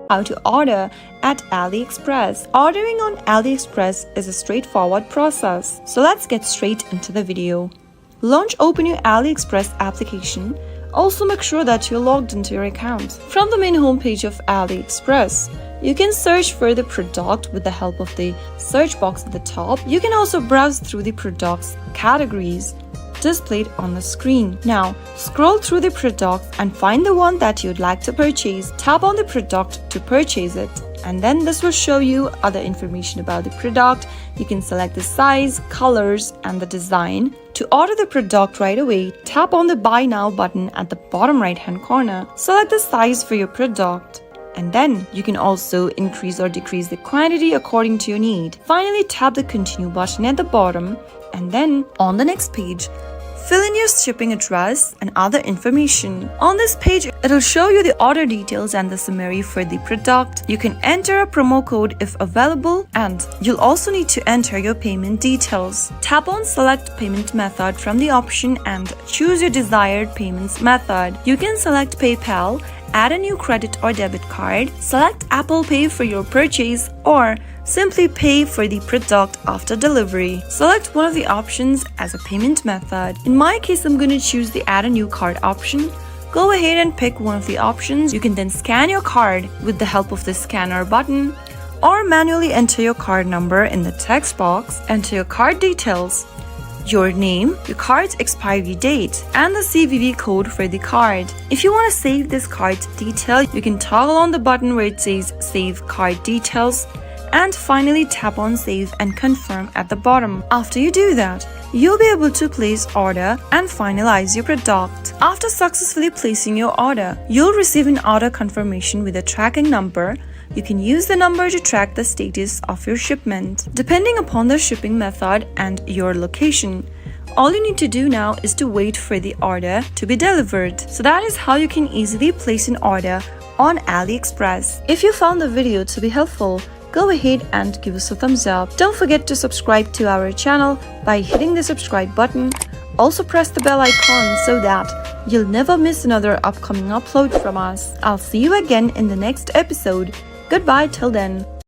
How to order at AliExpress. Ordering on AliExpress is a straightforward process. So let's get straight into the video. Launch open your AliExpress application. Also make sure that you're logged into your account. From the main homepage of AliExpress, you can search for the product with the help of the search box at the top. You can also browse through the product's categories displayed on the screen. Now, scroll through the product and find the one that you'd like to purchase. Tap on the product to purchase it. And then this will show you other information about the product. You can select the size, colors, and the design. To order the product right away, tap on the Buy Now button at the bottom right-hand corner. Select the size for your product. And then you can also increase or decrease the quantity according to your need. Finally, tap the Continue button at the bottom. And then on the next page, fill in your shipping address and other information. On this page, it'll show you the order details and the summary for the product. You can enter a promo code if available, and you'll also need to enter your payment details. Tap on Select Payment Method from the option and choose your desired payments method. You can select PayPal, add a new credit or debit card, select Apple Pay for your purchase, or simply pay for the product after delivery. Select one of the options as a payment method. In my case, I'm going to choose the Add a New Card option. Go ahead and pick one of the options. You can then scan your card with the help of the scanner button, or manually enter your card number in the text box. Enter your card details, your name, your card's expiry date, and the CVV code for the card. If you want to save this card's detail, you can toggle on the button where it says Save Card Details, and finally tap on Save and Confirm at the bottom. After you do that, you'll be able to place order and finalize your product. After successfully placing your order, you'll receive an order confirmation with a tracking number. You can use the number to track the status of your shipment. Depending upon the shipping method and your location, all you need to do now is to wait for the order to be delivered. So that is how you can easily place an order on AliExpress. If you found the video to be helpful, go ahead and give us a thumbs up. Don't forget to subscribe to our channel by hitting the subscribe button. Also press the bell icon so that you'll never miss another upcoming upload from us. I'll see you again in the next episode. Goodbye till then.